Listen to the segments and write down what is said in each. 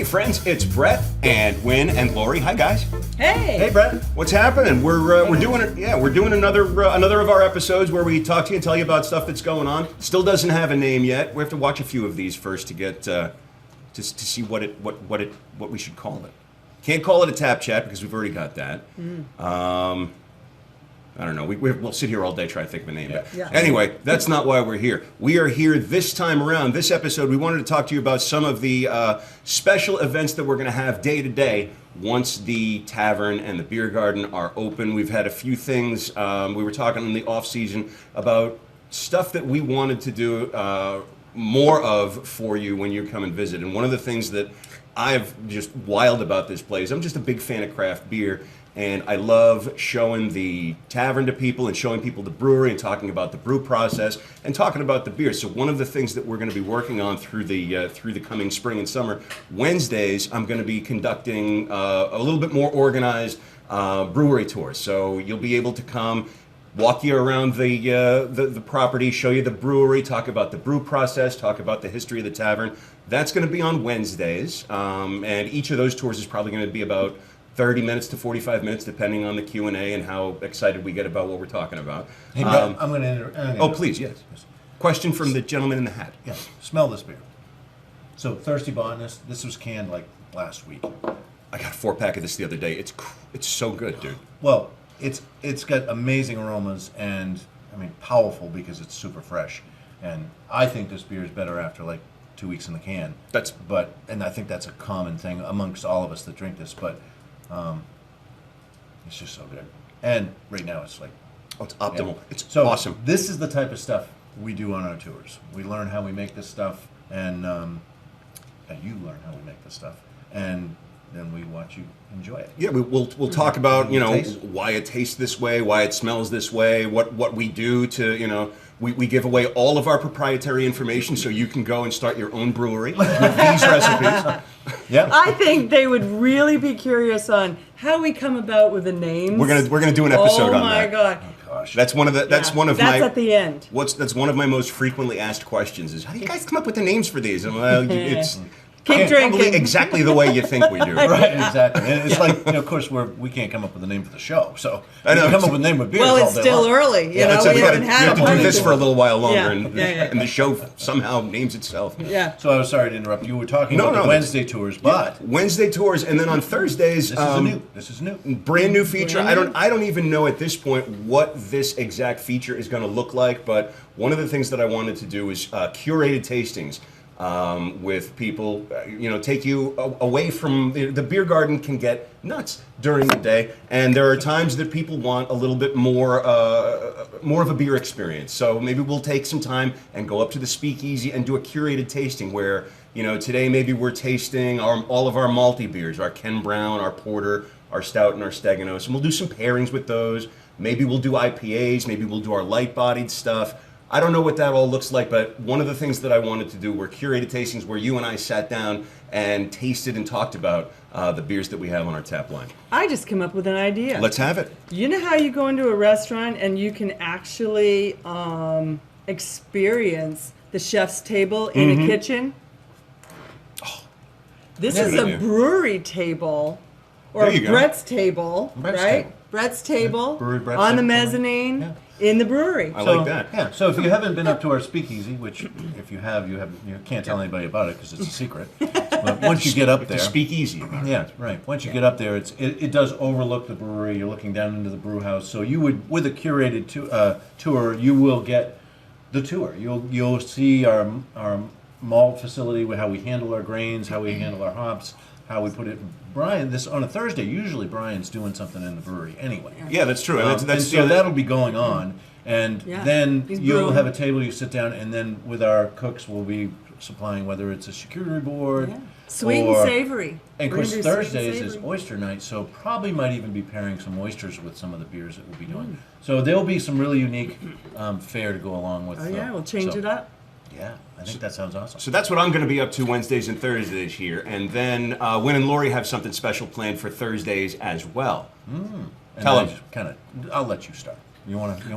friends, it's Brett and Wynn and Lori. Hi, guys. Hey. Hey, Brett. What's happening? We're doing it. Yeah, we're doing another of our episodes where we talk to you and tell you about stuff that's going on. Still doesn't have a name yet. We have to watch a few of these first to get to see what we should call it. Can't call it a tap chat because we've already got that. I don't know. We'll sit here all day trying to think of a name. Yeah. Anyway, that's not why we're here. We are here this time around. This episode, we wanted to talk to you about some of the special events that we're going to have day to day once the tavern and the beer garden are open. We've had a few things. We were talking in the off season about stuff that we wanted to do more of for you when you come and visit. And one of the things that I've just wild about this place, I'm just a big fan of craft beer. And I love showing the tavern to people and showing people the brewery and talking about the brew process and talking about the beer. So one of the things that we're going to be working on through the coming spring and summer, Wednesdays, I'm going to be conducting a little bit more organized brewery tours. So you'll be able to come, walk you around the property, show you the brewery, talk about the brew process, talk about the history of the tavern. That's going to be on Wednesdays. And each of those tours is probably going to be about 30 minutes to 45 minutes, depending on the Q&A and how excited we get about what we're talking about. Hey, Brett, I'm going to Oh, please, yes. Question from the gentleman in the hat. Yeah, smell this beer. So, Thirsty Botanist, this was canned like last week. I got a 4-pack of this the other day. It's so good, dude. Well, it's got amazing aromas and, I mean, powerful because it's super fresh. And I think this beer is better after like 2 weeks in the can. And I think that's a common thing amongst all of us that drink this, but it's just so good. And right now it's like... Oh, it's optimal. Yeah. It's so awesome. This is the type of stuff we do on our tours. We learn how we make this stuff, and you learn how we make this stuff, and then we watch you enjoy it. Yeah, we'll talk about, Taste. why it tastes this way, why it smells this way, what we do to, we give away all of our proprietary information so you can go and start your own brewery with these recipes. Yeah. I think they would really be curious on how we come about with the names. We're gonna do an episode on that. Oh my God. Gosh. That's one of That's my at the end. That's one of my most frequently asked questions is how do you guys come up with the names for these? And well, it's Keep probably drinking. exactly the way you think we do. Right, exactly. And it's like, of course, we can't come up with a name for the show. So I know. we come up with a name with beers Well, all it's day still long. early. You know, so we haven't had to do this a for a little while longer, Yeah. and the show somehow names itself. Yeah. So I was sorry to interrupt. You were talking about the that's- Wednesday tours, but Wednesday tours, and then on Thursdays, this is new. brand new feature. Brand new. I don't even know at this point what this exact feature is going to look like, but one of the things that I wanted to do is curated tastings with people, take you away from the beer garden can get nuts during the day, and there are times that people want a little bit more of a beer experience. So maybe we'll take some time and go up to the speakeasy and do a curated tasting where, today maybe we're tasting all of our malty beers, our Ken Brown, our Porter, our Stout, and our Steganos, and we'll do some pairings with those. Maybe we'll do IPAs, maybe we'll do our light-bodied stuff. I don't know what that all looks like, but one of the things that I wanted to do were curated tastings where you and I sat down and tasted and talked about the beers that we have on our tap line. I just came up with an idea. Let's have it. You know how you go into a restaurant and you can actually experience the chef's table in a kitchen? This There is you a go. brewery table, or There you go. Brett's table, Brett's right? table. Brett's table Brewery Brett's on the table. mezzanine Yeah. in the brewery. I like that. Yeah. So if you haven't been up to our speakeasy, which if you have, you can't tell anybody about it because it's a secret. But once you get up there, To speak easy. yeah, right. Once you get up there, it does overlook the brewery. You're looking down into the brew house. So you would, with a curated tour, you will get the tour. You'll see our malt facility, how we handle our grains, how we handle our hops, how we put it. Brian, this on a Thursday. Usually Brian's doing something in the brewery anyway. Yeah, that's true. And And so that'll be going on, and Yeah. then He's you'll brewing. have a table. You sit down, and then with our cooks, we'll be supplying whether it's a charcuterie board, Yeah. Sweet and or- savory. And of We're course, gonna do sweet and Thursdays is savory. oyster night, so probably might even be pairing some oysters with some of the beers that we'll be doing. Mm. So there'll be some really unique fare to go along with. Oh yeah, we'll change it up. Yeah, I think that sounds awesome. So that's what I'm going to be up to Wednesdays and Thursdays here. And then Wynn and Lori have something special planned for Thursdays as well. And Tell I 'em. just Kind of, I'll let you start. You want to?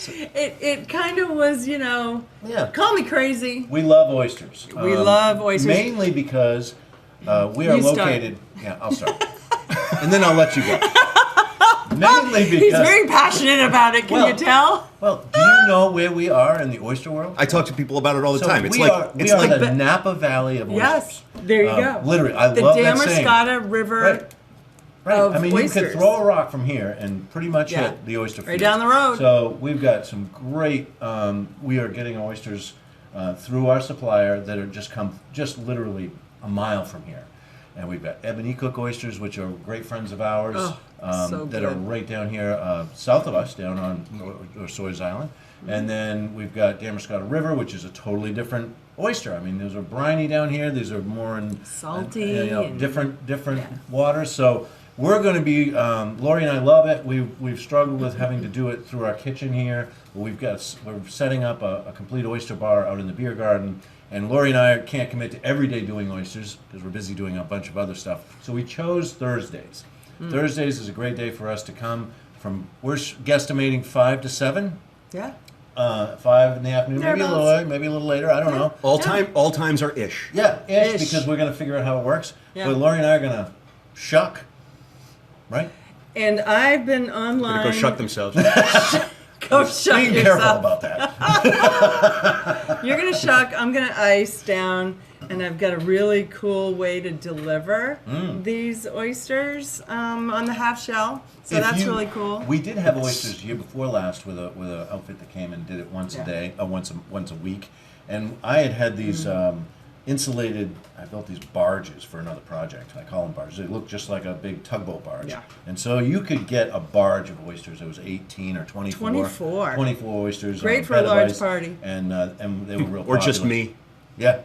It kind of was, Yeah. call me crazy. We love oysters. We love oysters. Mainly because we are You start. located. Yeah, I'll start. And then I'll let you go. Mainly because. He's very passionate about it. Can Well, you tell? Well, do you know where we are in the oyster world? I talk to people about it all the So time. It's we like are, it's we are like the Napa Valley of oysters. Yes. There you go. Literally, I the love that saying. Damascata River. Right. of I mean, you oysters. could throw a rock from here and pretty much Yeah. hit the oyster field. Right down the road. So we've got some great. We are getting oysters through our supplier that are just literally a mile from here, and we've got Ebony Cook oysters, which are great friends of ours so that are good. right down here south of us, down on Sawyer's Island, and then we've got Damascata River, which is a totally different oyster. I mean, those are briny down here. These are more in Salty and- different waters. So. We're going to be. Lori and I love it. We've struggled with having to do it through our kitchen here. We're setting up a complete oyster bar out in the beer garden, and Lori and I can't commit to every day doing oysters because we're busy doing a bunch of other stuff. So we chose Thursdays. Thursdays is a great day for us to come from. We're guesstimating 5 to 7. Yeah. 5 in the afternoon, maybe a little Thereabouts. later, maybe a little later. I don't know. all times are ish. Yeah, ish, Ish. because we're going to figure out how it works. Yeah. But Lori and I are going to shuck. Right? And I've been online. Gonna go shuck themselves. Go shuck Be yourself. careful about that. You're gonna shuck. I'm gonna ice down, and I've got a really cool way to deliver these oysters on the half shell. So If that's you- really cool. We did have oysters year before last with a outfit that came and did it once Yeah. a day, once a week, and I had these insulated. I built these barges for another project. I call them barges. They look just like a big tugboat barge. Yeah. And so you could get a barge of oysters. It was 18 or 24. 24. 24 oysters. Great on for a bed of large ice, party. And they were real Or just popular. me. Yeah.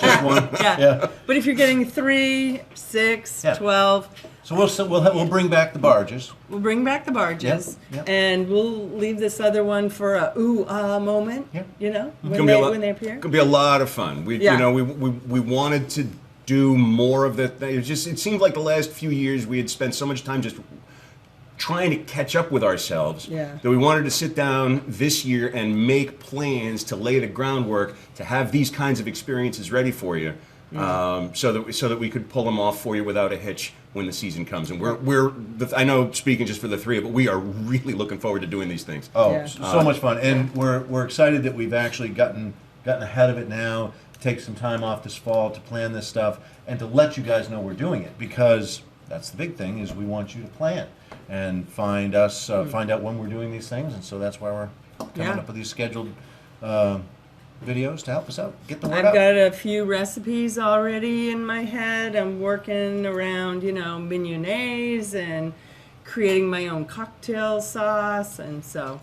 Just one. Yeah. Yeah. But if you're getting 3, 6, Yeah. 12, So we'll bring back the barges. we'll bring back the barges, Yep. and we'll leave this other one for a moment. Yep. When they appear. Gonna be a lot of fun. Yeah. We wanted to do more of the thing. It seemed like the last few years we had spent so much time just trying to catch up with ourselves Yeah. that we wanted to sit down this year and make plans to lay the groundwork to have these kinds of experiences ready for you, so that we could pull them off for you without a hitch when the season comes. And I know, speaking just for the three of us, we are really looking forward to doing these things. Oh, Yeah. so much fun, and we're excited that we've actually gotten ahead of it now. Take some time off this fall to plan this stuff and to let you guys know we're doing it, because that's the big thing, is we want you to plan and find out when we're doing these things, and so that's why we're coming Yeah. up with these scheduled videos to help us out, get the word I've out. got a few recipes already in my head. I'm working around, mignonnaise and creating my own cocktail sauce, and so,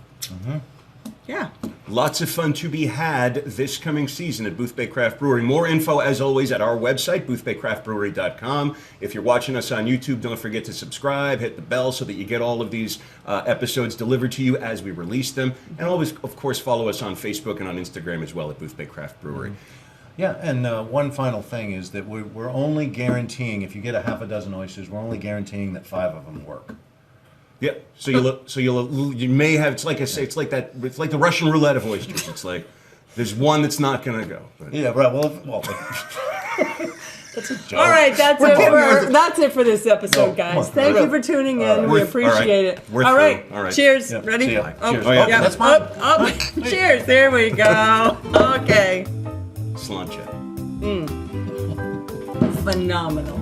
yeah. Lots of fun to be had this coming season at Booth Bay Craft Brewery. More info, as always, at our website, boothbaycraftbrewery.com. If you're watching us on YouTube, don't forget to subscribe, hit the bell so that you get all of these episodes delivered to you as we release them. And always, of course, follow us on Facebook and on Instagram as well at Booth Bay Craft Brewery. Yeah, and one final thing is that we're only guaranteeing, if you get a half a dozen oysters, we're only guaranteeing that 5 of them work. Yeah. You may have. It's like I say. It's like that. It's like the Russian roulette of oysters. It's like there's one that's not going to go. But Yeah, right. Well, that's a joke. All right, that's it for this episode, No, guys. come on. Thank you for tuning in. We We're- appreciate it. we're All through. right. All right. Cheers. Yep. Ready? See ya. Up. Cheers. Oh, yeah. That's mine. Up. Cheers. There we go. Okay. Slancha. Phenomenal.